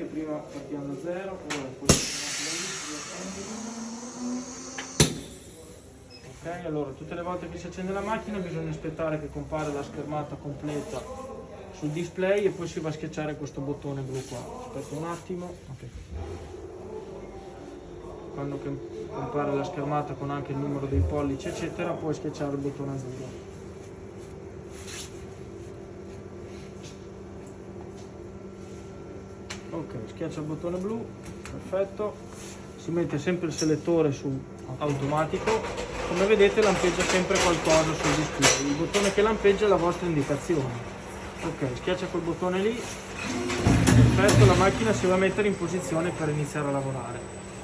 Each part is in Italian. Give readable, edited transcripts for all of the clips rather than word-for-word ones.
che prima partiamo da 0, ora ok, allora tutte le volte che si accende la macchina bisogna aspettare che compare la schermata completa sul display e poi si va a schiacciare questo bottone blu qua. Aspetta un attimo. Okay. Quando compare la schermata con anche il numero dei pollici eccetera, puoi schiacciare il bottone azzurro. Ok, schiaccia il bottone blu, perfetto. Si mette sempre il selettore su automatico. Come vedete lampeggia sempre qualcosa sul display. Il bottone che lampeggia è la vostra indicazione. Ok, schiaccia quel bottone lì. Perfetto, la macchina si va a mettere in posizione per iniziare a lavorare.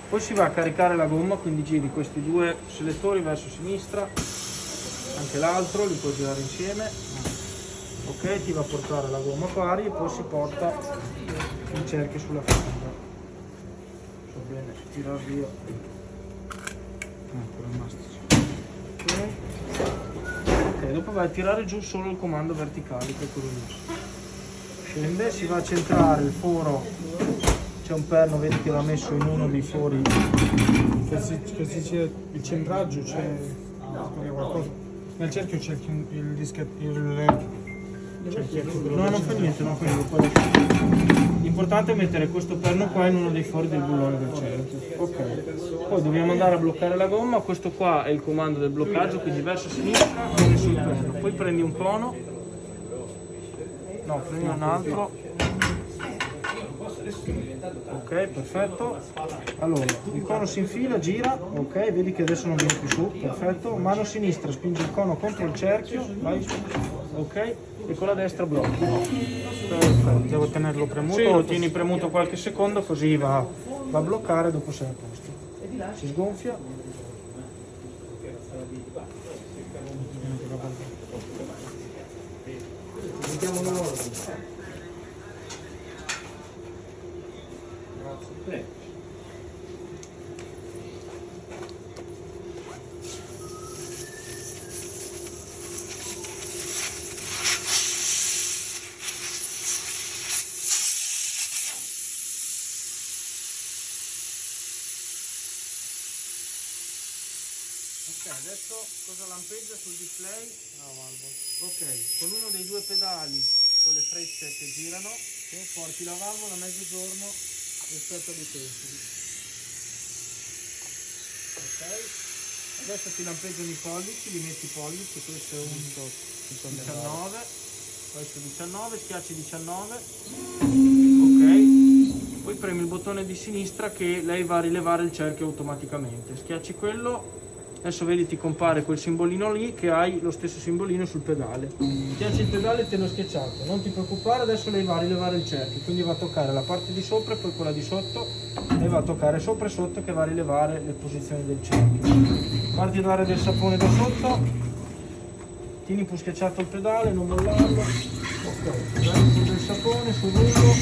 Poi si va a caricare la gomma, quindi giri questi due selettori verso sinistra, anche l'altro, li puoi girare insieme. Ok, ti va a portare la gomma pari e poi si porta il cerchio sulla fronda. So bene, tirare via. Ecco il mastice. Ok, dopo vai a tirare giù solo il comando verticale, che è quello lì. Scende, si va a centrare il foro, c'è un perno, vedi che va messo in uno dei fori. Così c'è il centraggio, c'è qualcosa. Nel cerchio c'è il dischetto, No, non fa niente, non fa niente. L'importante è mettere questo perno qua in uno dei fori del bullone del cerchio. Ok. Poi dobbiamo andare a bloccare la gomma, questo qua è il comando del bloccaggio, quindi verso sinistra vieni sul perno. Poi prendi un cono. No, prendi un altro. Ok, perfetto. Allora, il cono si infila, gira, ok, vedi che adesso non viene più su, perfetto. Mano sinistra, spingi il cono contro il cerchio, vai, ok, e con la destra blocchi. Perfetto. Devo tenerlo premuto? Sì, lo tieni premuto qualche secondo così va a bloccare, dopo sei a posto. Si sgonfia. Vediamo l'ordine. Ok, adesso cosa lampeggia sul display? Ok, con uno dei due pedali con le frecce che girano, porti la valvola a mezzogiorno rispetto agli utensili. Ok, adesso ti lampeggiano i pollici, li metti i pollici, questo è un 19, questo 19, schiacci 19, ok, poi premi il bottone di sinistra che lei va a rilevare il cerchio automaticamente, schiacci quello. Adesso vedi ti compare quel simbolino lì che hai lo stesso simbolino sul pedale. Schiacci il pedale e te l'ho schiacciato. Non ti preoccupare, adesso lei va a rilevare il cerchio, quindi va a toccare la parte di sopra e poi quella di sotto e va a toccare sopra e sotto che va a rilevare le posizioni del cerchio. Parti a dare del sapone da sotto, tieni un po' schiacciato il pedale, non mollarlo. Ok, dai un po' del sapone sul rullo.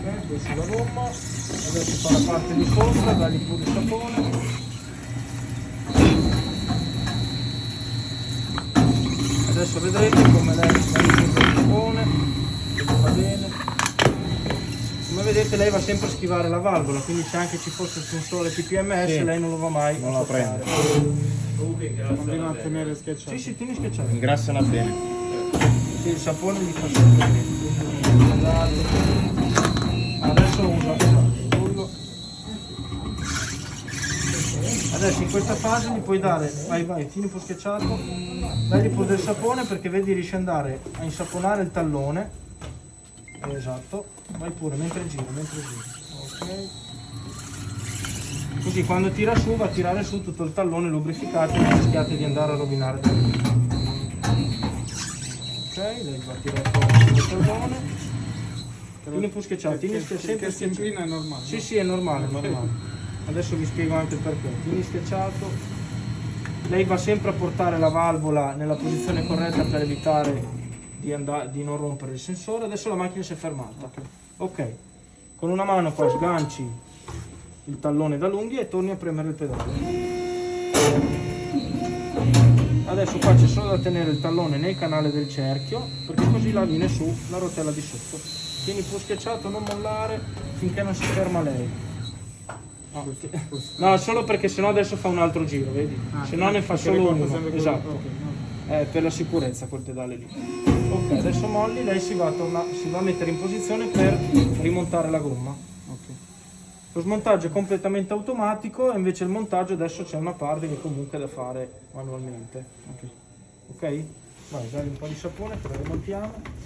Ok, poi sulla gomma. Adesso fa la parte di sopra, dagli pure il sapone. Adesso vedrete come lei va il sapone, che fa bene. Come vedete lei va sempre a schivare la valvola, quindi se anche ci fosse il sensore PPMS sì, lei non lo va mai non a la toccare. Continua a tenere schiacciato. Sì, sì, tieni schiacciato. Ingrassala bene. Sì, il sapone gli fa sempre bene. Adesso usa. Adesso in questa fase gli puoi dare, vai, tieni un po' schiacciato, dagli un po' del sapone perché vedi riesci ad andare a insaponare il tallone, esatto, vai pure mentre gira, ok, così quando tira su va a tirare su tutto il tallone lubrificato e non rischiate di andare a rovinare da lì. Ok, lei va a tirare fuori il tallone, tieni un po' schiacciato, tieni sempre schiacciato. È normale? Sì, sì, è normale, è normale. Adesso vi spiego anche il perché. Tieni schiacciato, lei va sempre a portare la valvola nella posizione corretta per evitare di non rompere il sensore. Adesso la macchina si è fermata. Ok, con una mano qua sganci il tallone da l'unghia e torni a premere il pedale. adesso qua c'è solo da tenere il tallone nel canale del cerchio, perché così là viene su la rotella di sotto. Tieni più schiacciato, non mollare finché non si ferma lei. No, solo perché sennò adesso fa un altro giro, vedi? Se no ne fa solo uno. Esatto. Per la sicurezza quel pedale lì. Ok, adesso molli, lei si va a mettere in posizione per rimontare la gomma. Ok. Lo smontaggio è completamente automatico e invece il montaggio adesso c'è una parte che comunque è da fare manualmente. Ok? Vai, dai un po' di sapone che lo rimontiamo.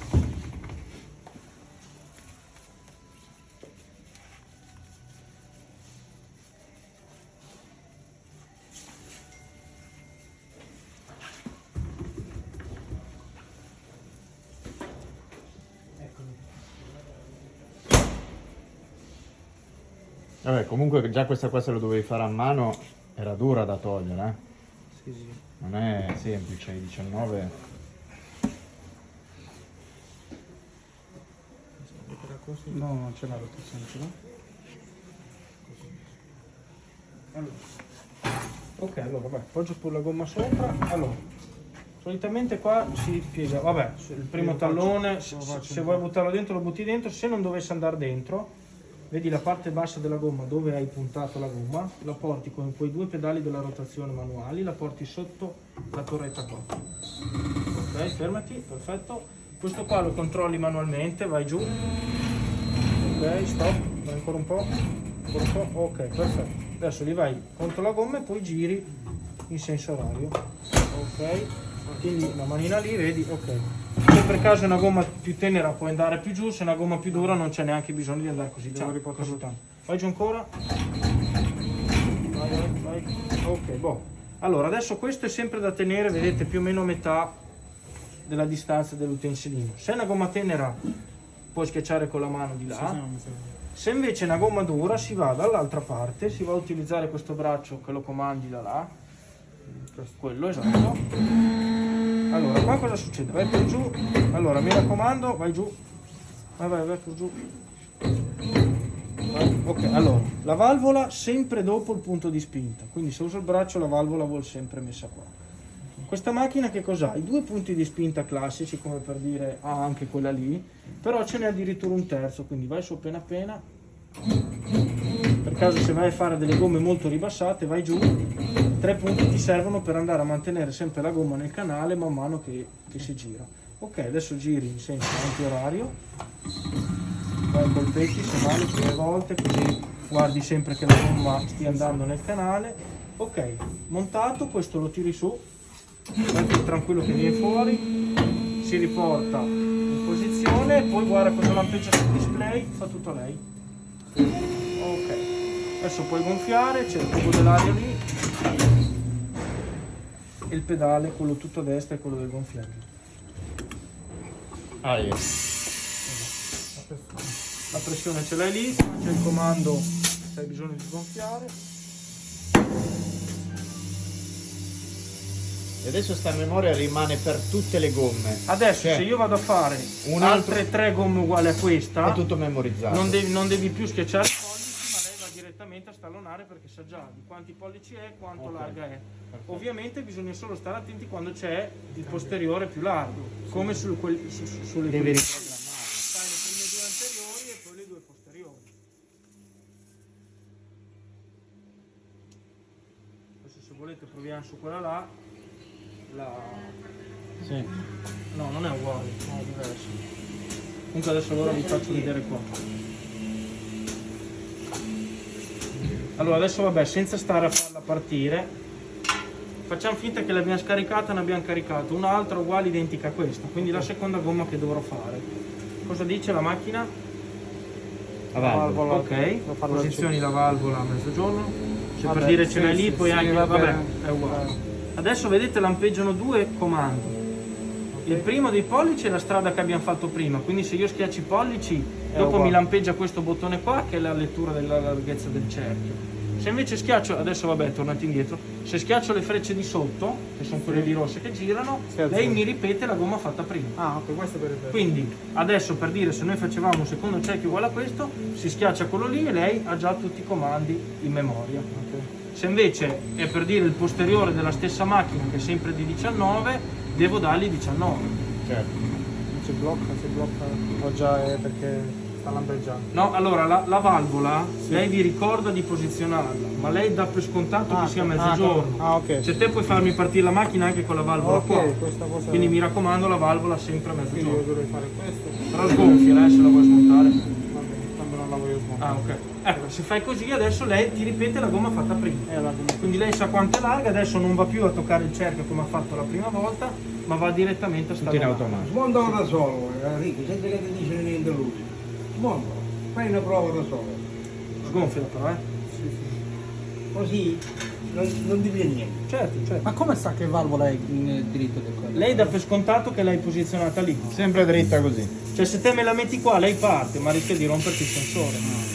Vabbè, comunque già questa qua se lo dovevi fare a mano era dura da togliere, eh? Sì, sì. Non è semplice, i 19. No, non c'è la rotazione, ce l'ho. Allora. Ok, allora vai, appoggio pure la gomma sopra. Allora, solitamente qua si piega, vabbè, il primo tallone, se vuoi buttarlo dentro lo butti dentro, se non dovesse andare dentro, vedi la parte bassa della gomma dove hai puntato la gomma, la porti con quei due pedali della rotazione manuali, la porti sotto la torretta qua. Ok, fermati, perfetto. Questo qua lo controlli manualmente, vai giù. Ok, stop, vai ancora un po', ok, perfetto. Adesso li vai contro la gomma e poi giri in senso orario. Ok, quindi la manina lì, vedi, ok. Se per caso è una gomma più tenera puoi andare più giù, se è una gomma più dura non c'è neanche bisogno di andare così tanto. Vai giù ancora. Vai. Ok, boh. Allora, adesso questo è sempre da tenere, vedete, più o meno a metà della distanza dell'utensilino. Se è una gomma tenera puoi schiacciare con la mano di là. Se invece è una gomma dura si va dall'altra parte, si va a utilizzare questo braccio che lo comandi da là. Quello, esatto. Allora, qua cosa succede? Vai per giù. Allora, mi raccomando, vai giù. Vai per giù. Vai. Ok, allora, la valvola sempre dopo il punto di spinta. Quindi se uso il braccio la valvola vuol sempre messa qua. Questa macchina che cos'ha? I due punti di spinta classici, come per dire, anche quella lì, però ce n'è addirittura un terzo, quindi vai su appena appena. Per caso se vai a fare delle gomme molto ribassate, vai giù. 3 punti ti servono per andare a mantenere sempre la gomma nel canale man mano che si gira. Ok, adesso giri in senso antiorario, vai col petti se male 3 volte, così guardi sempre che la gomma stia andando nel canale. Ok, montato, questo lo tiri su, vai tranquillo che viene fuori, si riporta in posizione, poi guarda cosa lampeggia sul display, fa tutto lei. Ok, adesso puoi gonfiare, c'è il tubo dell'aria lì e il pedale, quello tutto a destra è quello del gonfiaggio. La pressione ce l'hai lì, c'è il comando se hai bisogno di sgonfiare. E adesso sta memoria rimane per tutte le gomme. Adesso Cioè, se io vado a fare altre 3 gomme uguali a questa, è tutto memorizzato. non devi più schiacciare i pollici, ma lei va direttamente a stallonare perché sa già di quanti pollici è, quanto larga è. Perfetto. Ovviamente bisogna solo stare attenti quando c'è il posteriore più largo, come sulle Devi fai le prime 2 anteriori e poi le 2 posteriori. Adesso se volete proviamo su quella là. Sì. No, non è uguale, è diverso. Comunque adesso allora vi faccio vedere qua. Allora adesso vabbè, senza stare a farla partire, facciamo finta che l'abbiamo scaricata e ne abbiamo caricato un'altra uguale identica a questa, quindi la seconda gomma che dovrò fare. Cosa dice la macchina? La valvola. Ok, posizioni la valvola a mezzogiorno, se per dire ce l'hai lì poi anche, vabbè, è uguale. Adesso vedete lampeggiano 2 comandi. Il primo dei pollici è la strada che abbiamo fatto prima, quindi se io schiaccio i pollici, dopo mi lampeggia questo bottone qua che è la lettura della larghezza del cerchio. Se invece schiaccio, adesso vabbè, tornate indietro, se schiaccio le frecce di sotto, che sono quelle di rosse che girano, lei mi ripete la gomma fatta prima. Ah, ok, questo per il Quindi adesso per dire se noi facevamo un secondo cerchio uguale a questo, si schiaccia quello lì e lei ha già tutti i comandi in memoria. Ok. Se invece è per dire il posteriore della stessa macchina che è sempre di 19, devo dargli 19. Certo. Si blocca, o già è perché sta lampeggiando. No, allora la valvola, lei vi ricorda di posizionarla, ma lei dà per scontato che sia mezzogiorno. Ok. Se te puoi farmi partire la macchina anche con la valvola qua. Ok, questa cosa. Quindi mi raccomando, la valvola sempre a Quindi io mezzogiorno. dovrei fare questo. Però sgonfia, se la vuoi smontare. Va bene, quando non la voglio smontare. Ah, ok. Ecco, se fai così adesso lei ti ripete la gomma fatta prima. La gomma. Quindi lei sa quanto è larga, adesso non va più a toccare il cerchio come ha fatto la prima volta, ma va direttamente a Tutto in stare automatico. Smontalo da solo, Enrico, senza che ti dice niente lui. Smontalo, fai una prova da solo. Sgonfia però, Così non ti viene niente. Certo. Ma come sa che valvola è in diritto del codice? Lei dà per scontato che l'hai posizionata lì. Sempre dritta così. Cioè se te me la metti qua, lei parte, ma rischia di romperti il sensore.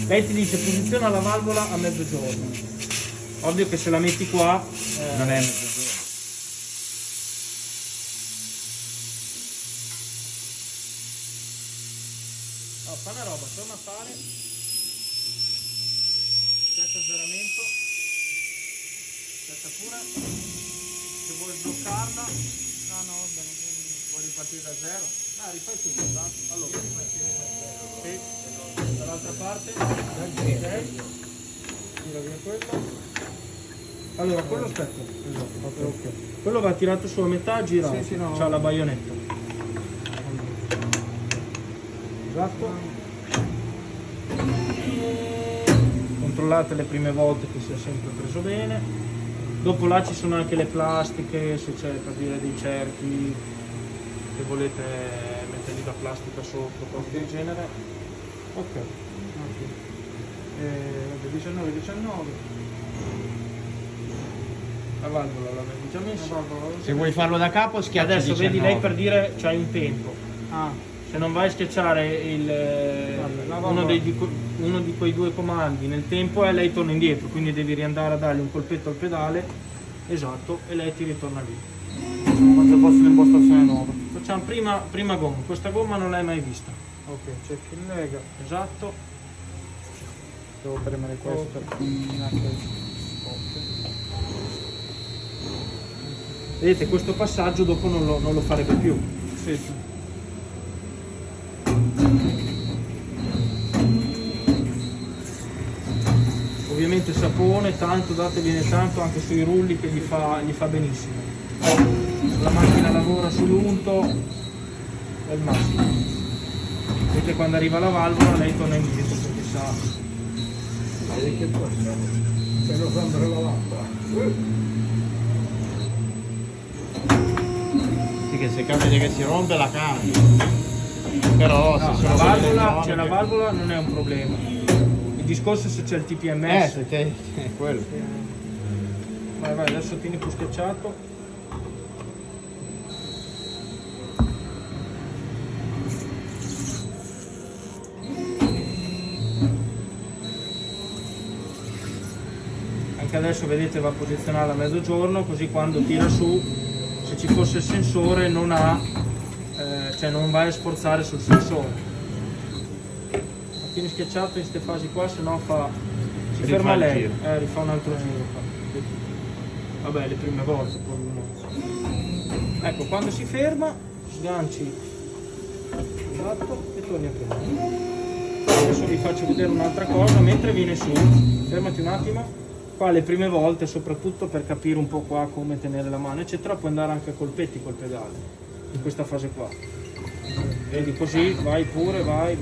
Lei ti dice posiziona la valvola a mezzogiorno. Ovvio che se la metti qua... Non è mezzogiorno. Oh, fa una roba, torna a fare. Aspetta azzeramento. Aspetta pure. Se vuoi sbloccarla. No, va bene. Vuoi ripartire da zero? Rifai tutto, tanto. Allora, ripartire da zero. Sì. Dall'altra parte. Ok. Tira via quello. Allora, quello aspetta. Esatto, ok. Quello va tirato su a metà, gira. Sì, no. C'ha la baionetta. Esatto. Controllate le prime volte che sia sempre preso bene. Dopo là ci sono anche le plastiche, se c'è per dire dei cerchi che volete mettergli la plastica sopra, cose del genere. Ok. 19. La valvola l'avevi già messa. Se vuoi farlo da capo schiaccia Adesso 19. vedi lei per dire c'hai un tempo. Se non vai a schiacciare uno di quei due comandi nel tempo lei torna indietro, quindi devi riandare a dargli un colpetto al pedale, esatto, e lei ti ritorna lì. Ma se fosse un'impostazione nuova. Facciamo prima gomma, questa gomma non l'hai mai vista. Ok, c'è chi lega. Esatto, Devo premere questo per combinare vedete questo passaggio dopo non lo farebbe più. Sì. Ovviamente sapone, tanto dategliene tanto anche sui rulli che gli fa benissimo. La macchina lavora sull'unto, è il massimo. Vedete quando arriva la valvola lei torna indietro perché sa. Vedi che cosa? Se lo sempre la lampada. Sì, che se capita che si rompe la cambia. Però se No, sono la valvola non è un problema. Il discorso è se c'è il TPMS. se te è quello. Vai, adesso tieni più schiacciato. Anche adesso vedete va a posizionare a mezzogiorno, così quando tira su, se ci fosse il sensore non vai a sforzare sul sensore. Tieni schiacciato in queste fasi qua, se no si Rifà ferma il lei, giro. rifà un altro giro qua. Vabbè, le prime volte poi uno. Ecco, quando si ferma, sganci esatto e torni a prendere. Adesso vi faccio vedere un'altra cosa, mentre viene su, fermati un attimo. Qua le prime volte, soprattutto per capire un po' qua come tenere la mano, eccetera, puoi andare anche a colpetti col pedale, in questa fase qua. Vedi così, vai pure, vai,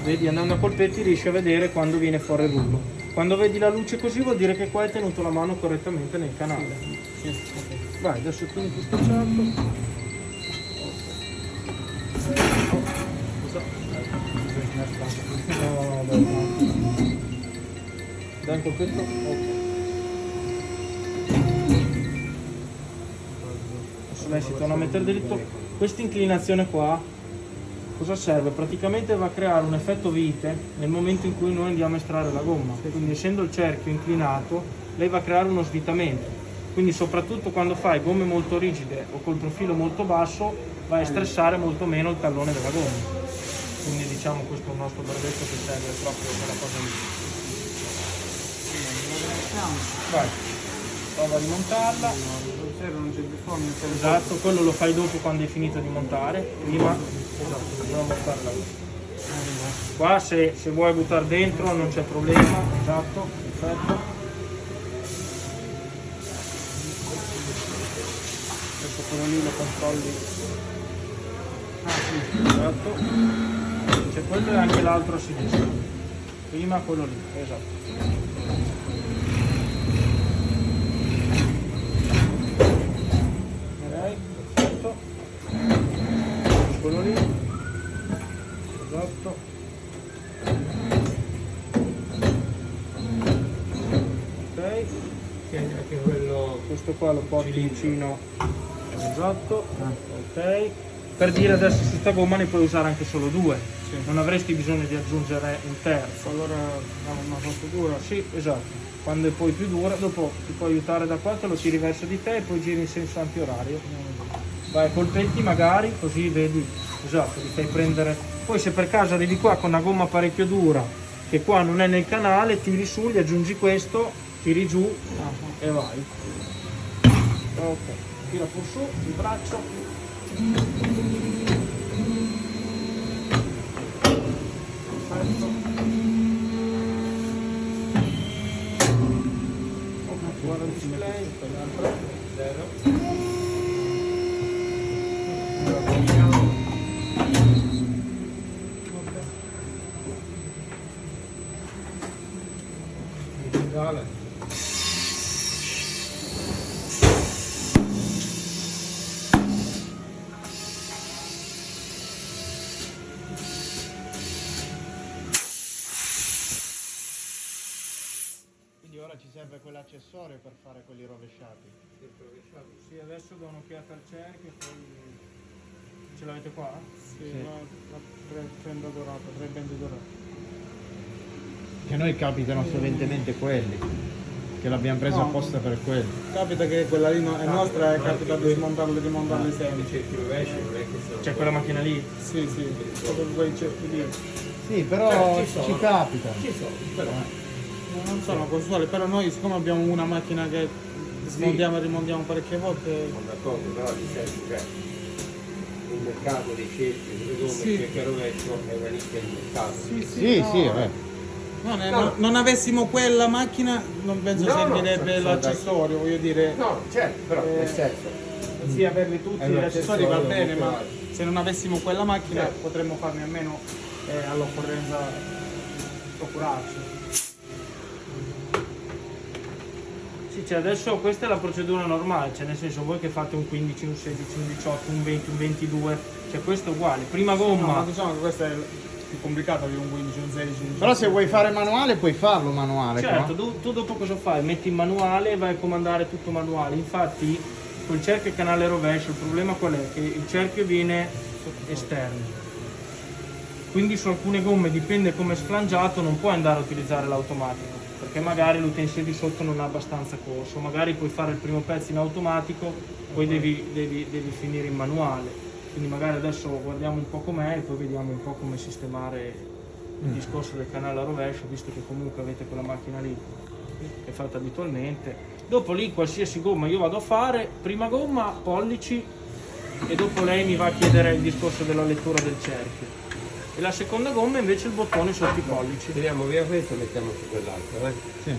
vedi andando a colpetti riesci a vedere quando viene fuori il rullo. Quando vedi la luce così vuol dire che qua hai tenuto la mano correttamente nel canale. Vai, adesso tieni più schiacciato. Dai un colpetto? Ok. Adesso lei si torna a mettere dritto. Questa inclinazione qua cosa serve? Praticamente va a creare un effetto vite nel momento in cui noi andiamo a estrarre la gomma. Quindi essendo il cerchio inclinato, lei va a creare uno svitamento. Quindi soprattutto quando fai gomme molto rigide o col profilo molto basso, vai a stressare molto meno il tallone della gomma. Quindi diciamo questo è un nostro brevetto che serve proprio per la cosa lì. Vai, prova a rimontarla. Non c'è bisogno, Esatto, quello lo fai dopo quando hai finito di montare. Prima, esatto, dobbiamo montarla lì. Qua se vuoi buttare dentro non c'è problema, esatto, perfetto. Adesso quello lì lo controlli. Ah sì, esatto. C'è quello e anche l'altro a sinistra. Prima quello lì, esatto. Ok, perfetto. Quello lì. Esatto. Ok. Anche quello. Questo qua lo porti vicino. Esatto. Ok. Per dire adesso su sta gomma ne puoi usare anche solo due. Non avresti bisogno di aggiungere un terzo. allora diamo una fattura. Sì, esatto. Quando è poi più dura, dopo ti può aiutare da qua, te lo tiri verso di te e poi giri in senso antiorario. Vai colpetti magari, così vedi, esatto, ti fai prendere. Poi se per caso arrivi qua con una gomma parecchio dura, che qua non è nel canale, tiri su, gli aggiungi questo, tiri giù e vai. Ok, tira pur su, il braccio. Perfetto. Ok, guarda il display, Quindi ora ci serve quell'accessorio per fare quelli rovesciati. Sì, adesso do un'occhiata al cerchio e poi ce l'avete qua? Sì, la prendo dorata, 3 bende dorate. Che noi capitano sovente quelli, che l'abbiamo preso No. apposta per quelli. Capita che quella lì è nostra e capita di smontarle e rimontarle sempre. C'è quella macchina lì? Sì, sì, proprio quei cerchi lì. Sì, però ci sono. ci capita. Ci sono, però. Non sono casuali, però noi siccome abbiamo una macchina che smontiamo e rimontiamo parecchie volte. Sono d'accordo, però di certo, cioè, il mercato dei cerchi, delle gomme, Sì. il cerchio rovescio è una nicchia di mercato. Sì, no, sì, vabbè. non avessimo quella macchina non penso No, no, servirebbe sono l'accessorio, voglio dire. No, certo, però Eh, nel senso, Sì, averli tutti, È gli un accessori va accessorio bene, ma molto se non avessimo quella macchina Certo. potremmo farne a meno all'occorrenza procurarci. Sì, cioè adesso questa è la procedura normale, cioè nel senso voi che fate un 15, un 16, un 18, un 20, un 22, cioè questo è uguale. Prima No, ma gomma, diciamo che questo è più complicato di un 15, un 16, un 17. Però se vuoi fare manuale puoi farlo manuale. certo, qua. tu dopo cosa fai? Metti in manuale e vai a comandare tutto manuale. Infatti col cerchio e canale rovescio il problema qual è? Che il cerchio viene esterno. Quindi su alcune gomme, dipende come è sflangiato, non puoi andare a utilizzare l'automatico, perché magari l'utensile di sotto non ha abbastanza corso, magari puoi fare il primo pezzo in automatico, poi devi finire in manuale. Quindi magari adesso guardiamo un po' com'è e poi vediamo un po' come sistemare il discorso del canale a rovescio, visto che comunque avete quella macchina lì che fate abitualmente. Dopo lì qualsiasi gomma io vado a fare, prima gomma pollici e dopo lei mi va a chiedere il discorso della lettura del cerchio. E la seconda gomma invece il bottone sotto i pollici. tiriamo via questo e mettiamo su quell'altro, vai. Sì.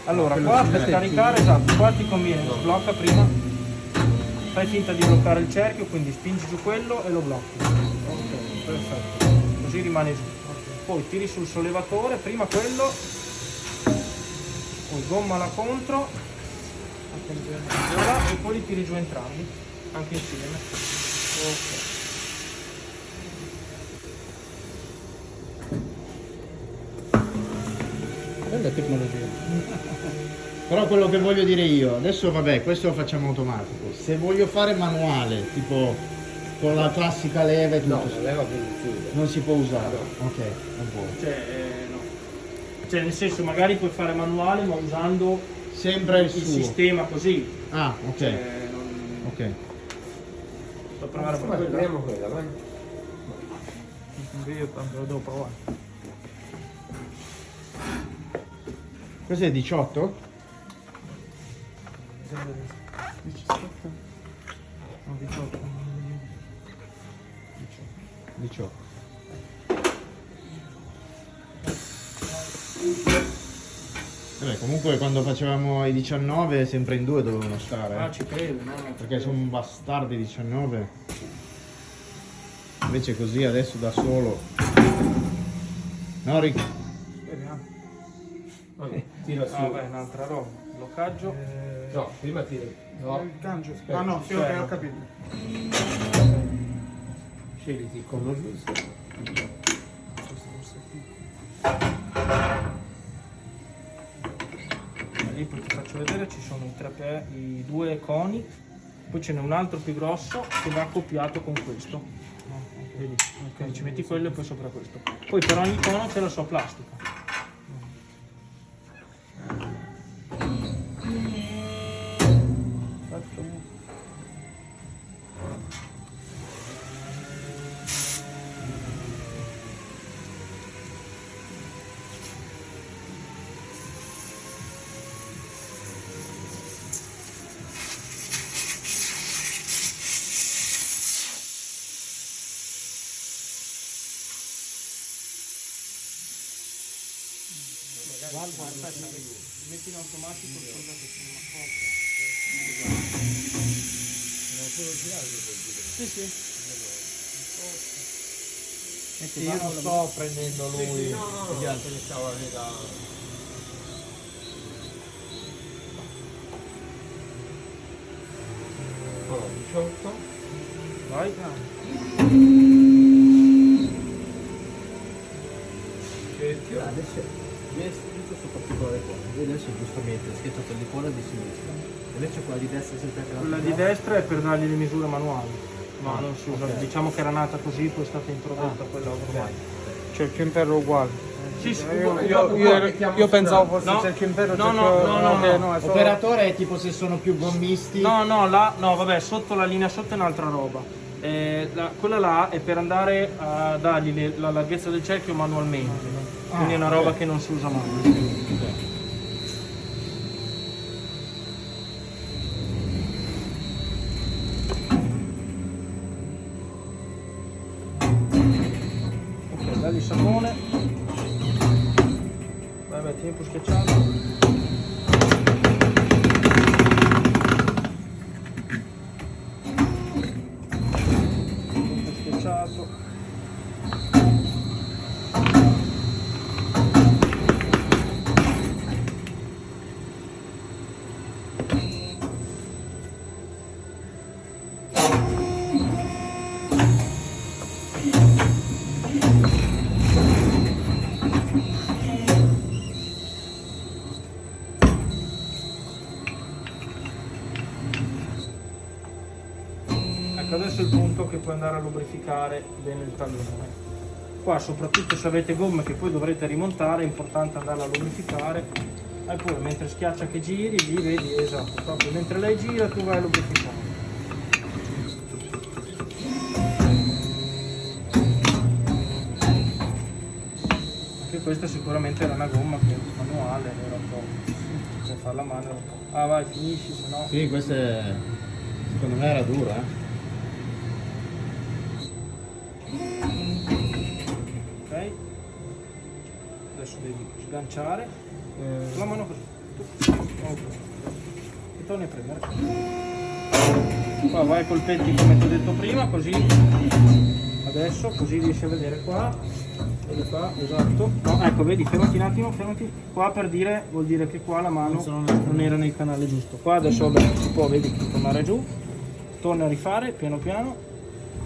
Allora, qua per caricare, esatto, qua ti conviene, sblocca prima, fai finta di bloccare il cerchio, quindi spingi giù quello e lo blocchi. Ok, perfetto. Così rimane giù. Poi tiri sul sollevatore, prima quello, poi gommala contro, e poi li tiri giù entrambi, anche insieme. Ok. Quella è tecnologia. Però quello che voglio dire io, adesso vabbè, questo lo facciamo automatico. Se voglio fare manuale, tipo con la classica leva e tutto, No, la leva più diffusa. non si può usare. No. Ok, non può. No. Cioè nel senso magari puoi fare manuale ma usando Sempre il il suo. sistema così. Ah, ok. Non... Ok. Sto provare per Vai, quella. prendiamo quella, vai. Io tanto lo devo provare. Cos'è 18? 17? No, 18. 18. Vabbè, comunque quando facevamo i 19 sempre in due dovevano stare. Ah, ci credo, no? Perché sono bastardi 19. Invece così adesso da solo. No, Speriamo. Tira su. Ah, beh, un'altra roba. Bloccaggio. No, prima tira. No. Il gancio. Aspetta, Ah no, sì, ok, aspetta. ho capito. Scegliti il collo giusto. Lì poi ti faccio vedere, ci sono i due coni, poi ce n'è un altro più grosso che va accoppiato con questo. Vedi? Quindi ci metti quello e poi sopra questo. Poi per ogni cono c'è la sua plastica. Aspetta, metti in automatico, scusa che sono una cosa. Sì, sì. Io non sto prendendo lui. no. Gli altri stavo a vedere. Allora, 18. Vai. Cerchio. Adesso mi hai scritto questo particolare qua, io adesso giustamente ho schiacciato l'icona di sinistra, invece quella di destra è sempre anche Quella di destra è per dargli le misure manuali. No, non si usa. ok. Diciamo che era nata così, poi è stata introdotta quella automatica. Cerchio impero uguale. Sì, sì, Io pensavo fosse No. cerchio impero. No, cerchio- no, no, ok, no. no, è solo- Operatore è tipo se sono più gommisti. No, no, no, vabbè, sotto la linea sotto è un'altra roba. Quella là è per andare a dargli la larghezza del cerchio manualmente. Quindi è una roba che non si usa mai. Ok, dagli sapone. Vai, tieni un po' schiacciato. Un po' schiacciato. Ecco, adesso è il punto che puoi andare a lubrificare bene il tallone. Qua soprattutto se avete gomme che poi dovrete rimontare è importante andarla a lubrificare. E poi mentre schiaccia che giri, lì vedi, esatto, proprio mentre lei gira tu vai a lubrificare. Anche questa sicuramente era una gomma che manuale era un po'. Se fa la mano era un po'. Ah vai, finisci, se no. Sì, questa è... secondo me era dura, Ok, adesso devi sganciare la mano così. Ok. E torni a prendere. Qua vai col petti come ti ho detto prima, così adesso così riesci a vedere qua. Vedi qua, esatto. No, ecco, vedi, fermati un attimo, fermati. Qua per dire, vuol dire che qua la mano non era nel canale giusto. Qua adesso vabbè, si può, vedi, tornare giù, torna a rifare piano piano.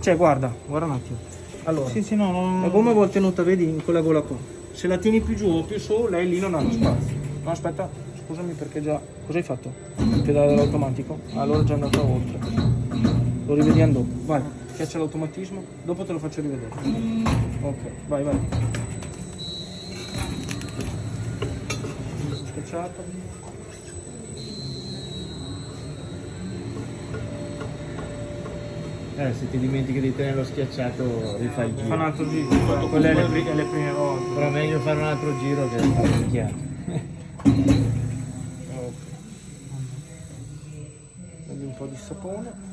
Cioè guarda un attimo. Allora, Sì, no, no. la gomma vuol tenuta, vedi, in quella gola qua. Se la tieni più giù o più su, lei lì non ha lo spazio. No, aspetta, scusami perché già... Cosa hai fatto? Il pedale dell'automatico? Allora è già andato oltre. Lo rivediamo dopo. Vai, schiaccia l'automatismo, dopo te lo faccio rivedere. Ok, vai. Schiacciato. Se ti dimentichi di tenere lo schiacciato rifai il Fa un giro. altro giro. Quelle è le prime volte. Però meglio fare un altro giro che fare il chiaro. Ok. Prendi un po' di sapone.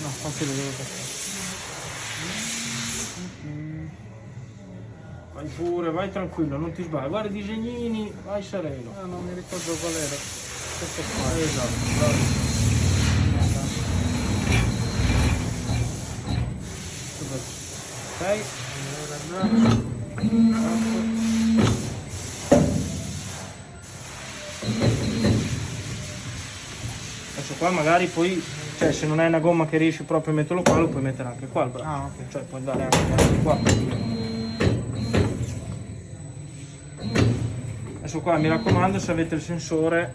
No, quanti le devo passare? Vai pure, vai tranquillo, non ti sbagli. Guarda i disegnini, vai sereno. Ah, non mi ricordo qual era. Questo qua. Esatto, bravo. Ok. Adesso qua magari poi, cioè se non hai una gomma che riesci proprio a metterlo qua, lo puoi mettere anche qua il braccio. Ah, ok. Cioè puoi andare anche qua. Adesso qua mi raccomando, se avete il sensore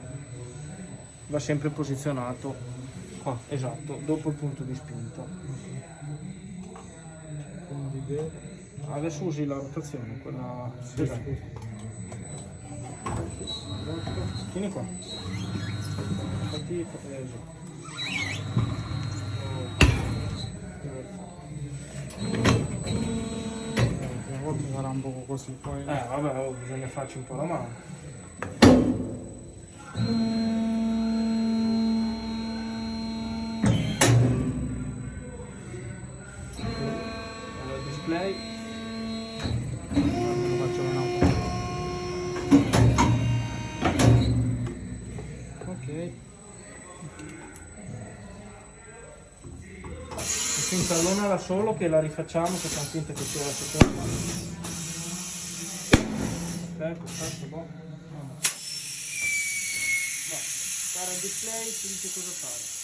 va sempre posizionato qua, esatto, dopo il punto di spinta. Adesso usi la rotazione, quella. Tieni qua. Fatti A volte sarà un po' così, poi. vabbè, bisogna farci un po' la mano. Allora, display. Lo faccio in auto. Ok. Si intallona da solo che la rifacciamo, che fa finta che sia la seconda. Ok, perfetto, boh. Fare il display, si dice cosa fare.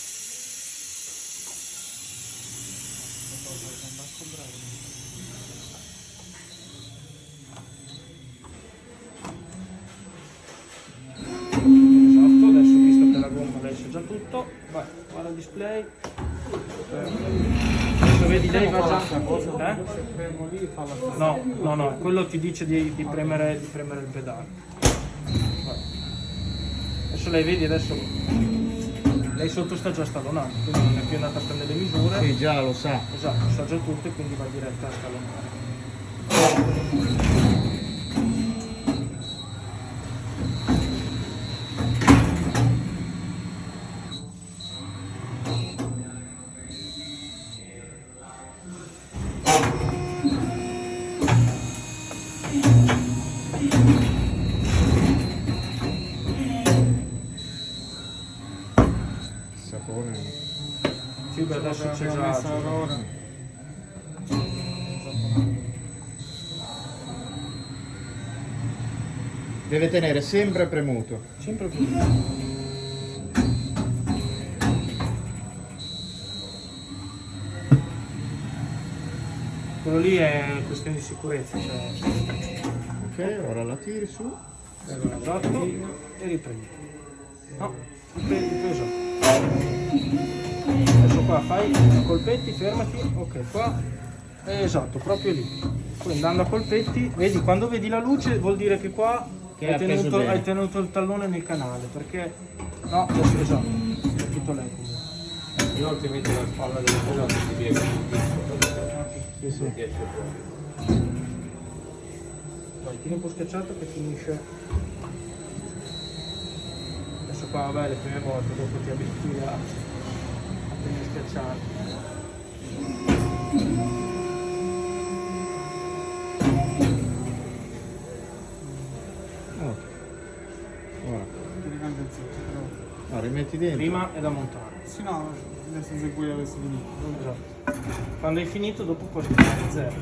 Esatto, adesso visto che la gomma adesso è già tutto, vai, guarda il display. Adesso vedi lei va già. Se premo lì fa la stessa. No, quello ti dice di premere il pedale. Vai. Adesso lei vedi, adesso lei sotto sta già stallonando, quindi non è più andata a prendere le misure. Sì, già lo sa. Esatto, sa già tutto e quindi va diretta a stallonare. Sapone. Sì, beh, adesso c'è già. Deve tenere sempre premuto. Sempre più. Quello lì è questione di sicurezza, cioè. Ok, ora la tiri su. Esatto, e riprendi. No, riprendi esatto. Adesso qua fai a colpetti, fermati, ok, qua. Esatto, proprio lì. Poi andando a colpetti, vedi, quando vedi la luce vuol dire che qua Che è appeso bene. hai tenuto il tallone nel canale, perché. No, adesso esatto, è tutto lei comunque. Io altrimenti la spalla del pedale si piega. Sì, sì. Non riesce proprio. Vai, tieni un po' schiacciato che finisce. Adesso qua vabbè le prime volte, dopo ti abitui a tenere schiacciato. Ok. Ora. Ti ricambio il zitto, però. No, rimetti dentro. Prima è da montare. Sì, no, adesso se qui avessi finito. Esatto. Quando hai finito dopo puoi schiacciare zero.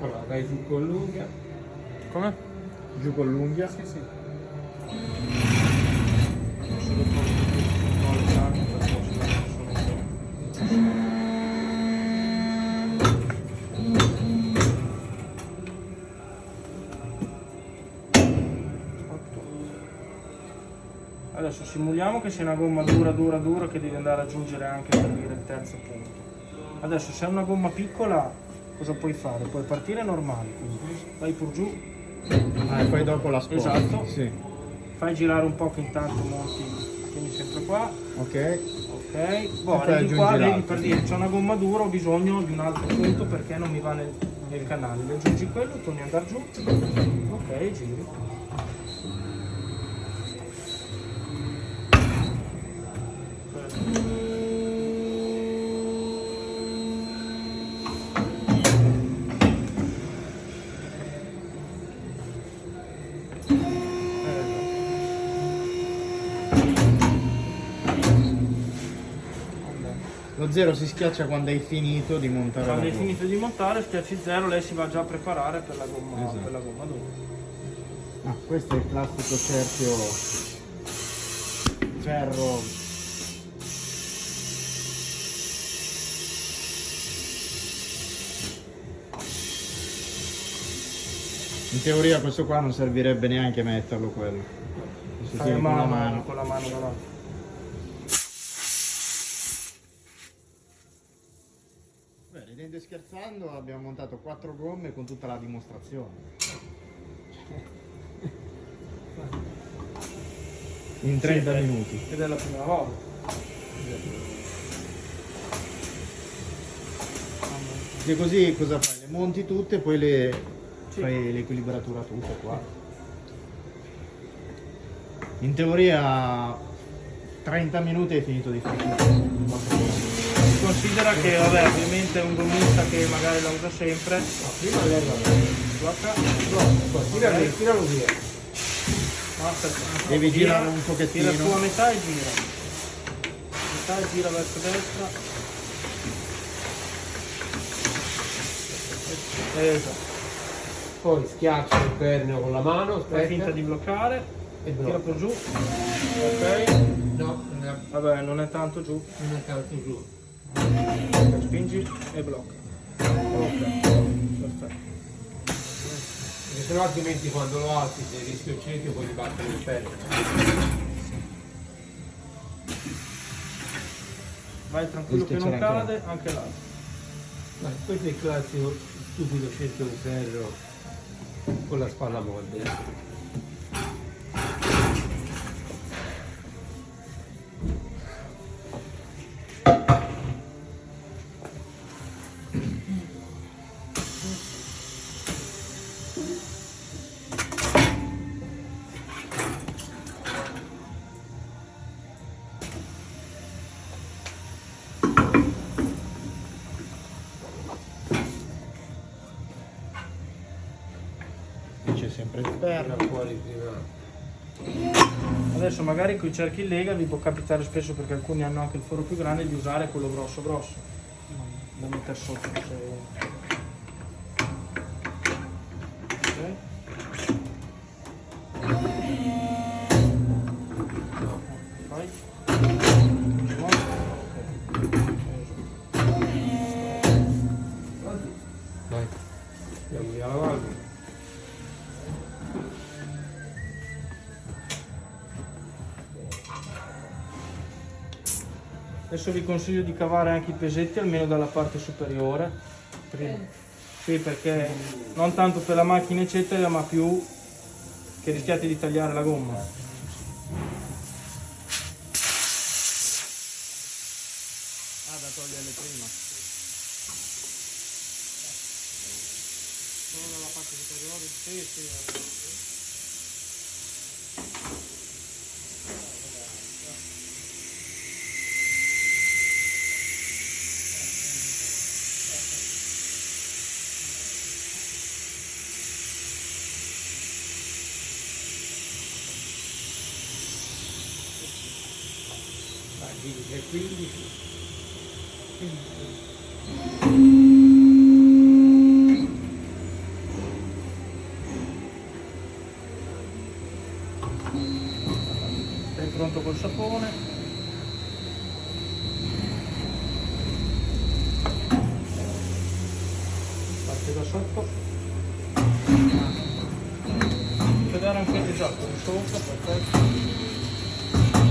Allora, dai giù con l'unghia. Come? Giù con l'unghia. Sì, sì. Adesso simuliamo che sia una gomma dura che devi andare ad aggiungere anche per dire il terzo punto. Adesso se è una gomma piccola cosa puoi fare? Puoi partire normale, quindi vai pur giù, E poi dopo la sposti. Esatto. Sì. fai girare un po' che intanto monti, tieni sempre qua, Ok. ok, boh, E poi arrivi qua, aggiungi vedi l'altro. per dire c'è una gomma dura, ho bisogno di un altro punto perché non mi va nel canale, le aggiungi quello, torni ad andare giù, ok, giri. Lo 0 si schiaccia quando hai finito di montare Quando la hai gomma. finito di montare, schiacci 0, lei si va già a preparare per la gomma, Esatto. per la gomma dura. Ah, questo è il classico cerchio ferro. In teoria questo qua non servirebbe neanche metterlo quello. Questo Fai tieni con la mano. con la mano davanti. Beh, ridendo e scherzando abbiamo montato 4 gomme con tutta la dimostrazione. In 30 minuti. Ed è la prima volta. E così cosa fai? Le monti tutte e poi le Sì. fai l'equilibratura tutta qua. In teoria 30 minuti hai finito di fare tutto. Si considera che vabbè, ovviamente è un gommista che magari la usa sempre. Prima leva, Blocca. tiralo via. No, aspetta. Devi Gira, girare un pochettino. Tira su a metà e gira. Metà e gira verso destra. Esatto. Poi schiaccia il perno con la mano, Fai aspetta. finta di bloccare. E Tira blocca. per giù. Ok. No, Vabbè, non è tanto giù. non è tanto giù. Spingi e blocca. Ok. Perfetto. Perché sennò altrimenti quando lo alzi se rischio il cerchio poi ti battere il perno. Vai tranquillo che non Rischiacciare anche cade, anche l'altro. Ma questo è il classico stupido cerchio di ferro con la spalla mobile. C'è sempre il ferro. Tira fuori prima. Adesso magari con i cerchi in lega vi può capitare spesso perché alcuni hanno anche il foro più grande di usare quello grosso da mettere sotto se... Ok. Fai. Vai. Andiamo via la valvola. Adesso vi consiglio di cavare anche i pesetti almeno dalla parte superiore. Prima. Sì, perché non tanto per la macchina eccetera, ma più che rischiate di tagliare la gomma. Ah, da toglierle prima. Solo dalla parte superiore? Sì, sì. Vai, giri 315. Sei pronto col sapone? Parte da sotto. Puoi dare anche esatto, di sopra, perfetto.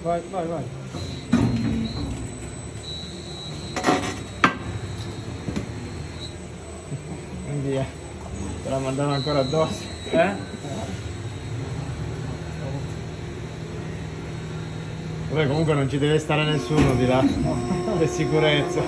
Vai, vai, vai. Via. Te la mandano ancora addosso. Vabbè, comunque non ci deve stare nessuno di là. Per sicurezza.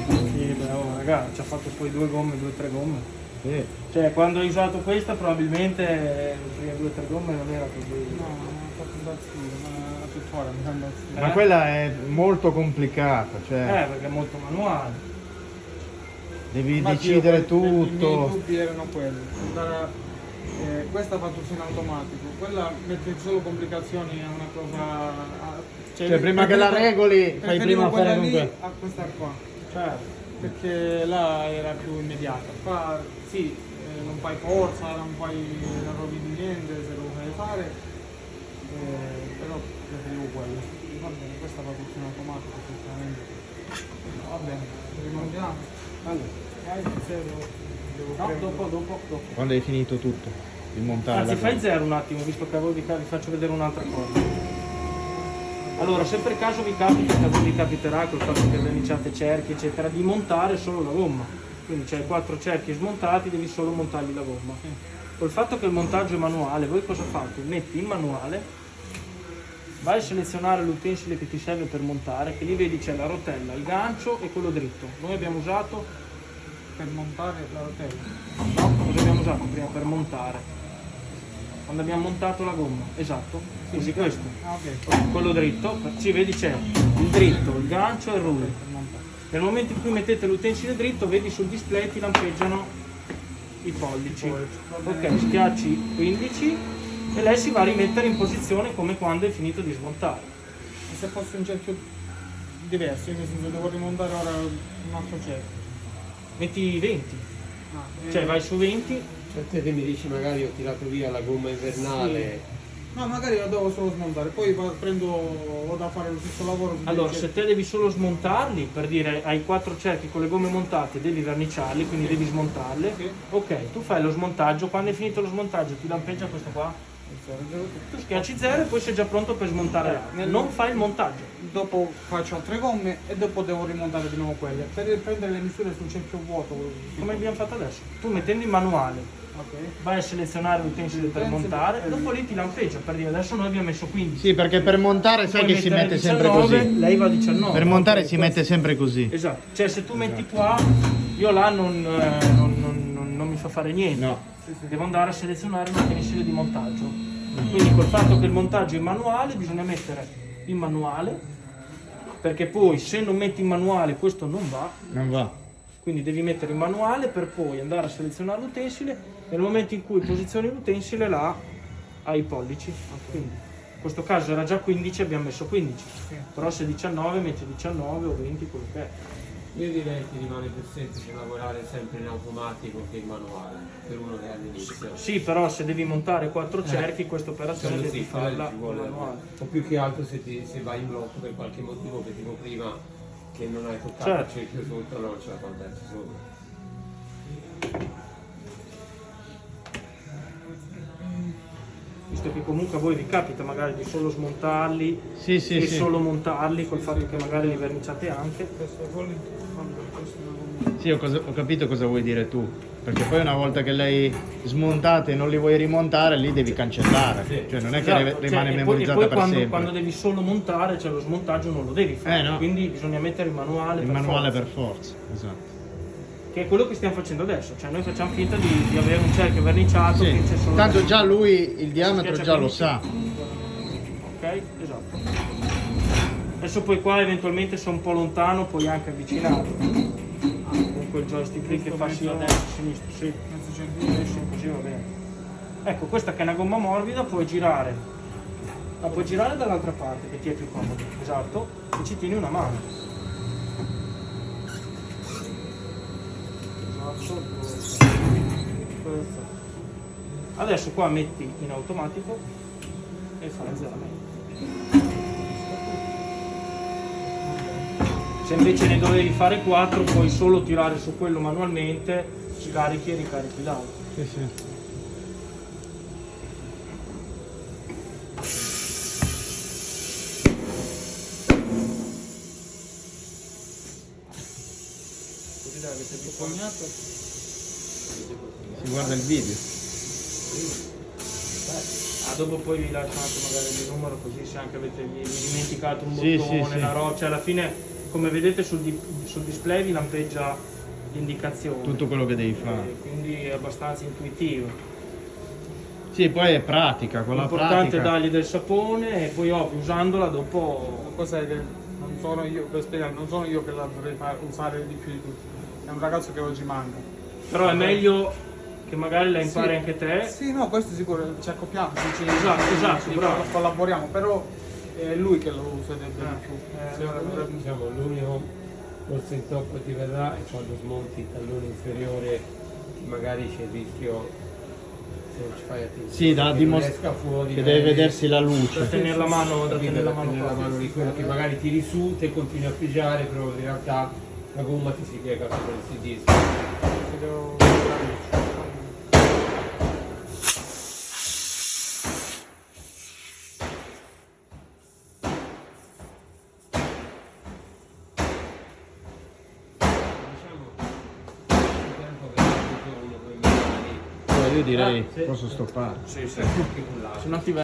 Sì, beh, oh, raga, ci ha fatto poi 2 gomme, 2-3 gomme. Sì. Cioè, quando hai usato questa probabilmente le prime 2-3 gomme non era così. No, non ho fatto un bazzino, ma tuttora mi sembra bazzino. Ma quella è molto complicata, cioè Perché è molto manuale. devi Infatti decidere io, I miei tutto. dubbi erano quelli. Questa fa tutto in automatico, quella mette solo complicazioni, è una cosa. Cioè, prima che la regoli, fai prima a fare quella lì comunque. a questa qua. Certo. Perché là era più immediata. Qua sì, non fai forza, non rovini niente se lo fai fare, però preferivo quello. Va bene, questa va tutto in automatico, sicuramente. Va bene, rimandiamo. Allora, vai, devo No, prendere. dopo. Quando hai finito tutto di montare Anzi, la fai gomma. 0 un attimo, visto che vi faccio vedere un'altra cosa. Allora, se per caso vi capiterà col fatto che verniciate cerchi, eccetera, di montare solo la gomma. Quindi c'hai 4 cerchi smontati, devi solo montargli la gomma. Col fatto che il montaggio è manuale, voi cosa fate? Metti in manuale, vai a selezionare l'utensile che ti serve per montare, che lì vedi c'è la rotella, il gancio e quello dritto. Noi abbiamo usato, Per montare la rotella. no? Cosa abbiamo usato prima per montare? Quando abbiamo montato la gomma, esatto, così questo. Ah, ok. Quello dritto, sì, vedi c'è il dritto, il gancio e il rullo. Per montare. Nel momento in cui mettete l'utensile dritto, vedi sul display ti lampeggiano i pollici. Ok, schiacci 15 e lei si va a rimettere in posizione come quando hai finito di smontare. E se fosse un cerchio diverso, nel senso devo rimontare ora un altro cerchio. Metti 20, Ah, cioè vai su 20, Cioè te che mi dici magari ho tirato via la gomma invernale, No, magari lo devo solo smontare, poi ho da fare lo stesso lavoro. allora se te devi solo smontarli, per dire hai 4 cerchi con le gomme montate, devi verniciarli, quindi devi smontarle. Sì. Ok, tu fai lo smontaggio, quando hai finito lo smontaggio ti lampeggia questo qua. Tu schiacci 0 e poi sei già pronto per smontare l'altro. Non fai il montaggio. Dopo faccio altre gomme e dopo devo rimontare di nuovo quelle. Per prendere le misure sul cerchio vuoto. Come abbiamo fatto adesso. Tu mettendo in manuale Ok. vai a selezionare l'utensile per montare e dopo lì ti lampeggia. Per dire adesso noi abbiamo messo 15. Sì, perché per montare sai Puoi che si mettere mette sempre 19, così. lei va a 19. Per montare Ok, si questo- mette sempre così. Esatto. Cioè se tu metti qua, io là non mi fa fare niente. No. Devo andare a selezionare l'utensile di montaggio. Quindi col fatto che il montaggio è manuale bisogna mettere in manuale, perché poi se non metti in manuale questo non va, Non va. quindi devi mettere in manuale per poi andare a selezionare l'utensile. Nel momento in cui posizioni l'utensile là hai i pollici. Quindi in questo caso era già 15, abbiamo messo 15, però se 19 metti 19 o 20, quello che è. io direi che ti rimane più semplice lavorare sempre in automatico che in manuale, per uno che è all'inizio. Sì, però se devi montare 4 cerchi questa operazione Quello devi sì, quello farla ci vuole. in manuale. O più che altro se vai in blocco per qualche motivo che tipo prima che non hai toccato Certo. il cerchio sotto, non ce la fa andarci sopra. Visto che comunque a voi vi capita magari di solo smontarli Sì, sì, e sì. solo montarli col fatto che magari li verniciate anche. Questo è quello. Questo è una gomma. Sì, ho capito cosa vuoi dire tu. Perché poi una volta che l'hai smontata e non li vuoi rimontare, lì devi cancellare. Sì. Cioè non è che Esatto, rimane cioè, memorizzata e poi per quando, sempre. quando devi solo montare, cioè lo smontaggio non lo devi fare, no. quindi bisogna mettere il manuale, Il per manuale forza, per forza. Esatto. che è quello che stiamo facendo adesso, cioè noi facciamo finta di avere un cerchio verniciato Sì. che c'è solo Tanto già lui il diametro Schiaccia già lo 15. sa. Ok, esatto. Adesso poi qua eventualmente se è un po' lontano puoi anche avvicinarlo. Con quel joystick lì che fa sia a destra che a sinistra, sì. Mezzo centimetro. Sì, così va bene. Ecco, questa che è una gomma morbida puoi girare. La puoi girare dall'altra parte che ti è più comodo. Esatto. E ci tieni una mano. Esatto. Questo. Adesso qua metti in automatico e fai l'azzeramento. Se invece ne dovevi fare 4 puoi solo tirare su quello manualmente, scarichi e ricarichi l'altro. Sì, sì. dai, avete Il visto? cognato. Si guarda il video. Ah, dopo poi vi lascio anche magari il numero, così se anche avete vi dimenticato un Sì, bottone, sì, sì. la roccia, alla fine come vedete sul display vi lampeggia l'indicazione. Tutto quello che devi fare. Quindi è abbastanza intuitivo. Sì, poi è pratica, con la L'importante è pratica. dargli del sapone e poi ovvio usandola dopo. La cosa è che non sono io, per spiegare, non sono io che la dovrei usare di più di tutti. È un ragazzo che oggi manca. Però è meglio che magari la impari Sì. anche te. Sì, no, questo è sicuro, ci accoppiamo, Esatto, bravo. collaboriamo, però è lui che lo userebbe di più. Secondo me, diciamo, l'unico forse intoppo ti verrà è quando smonti il tallone inferiore, magari c'è il rischio se non ci fai attenzione. Sì, da che dimostrare non esca fuori che deve bene. vedersi la Da luce. tenere la mano, da Capito? tenere la Da mano tenere la qua. mano di quello che magari tiri su, te continui a pigiare, però in realtà la gomma ti si piega su verso il disco. Diciamo, il tempo che ha avuto uno con i miei Io direi posso stoppare. Sì, sì. anche con l'altro. Se no ti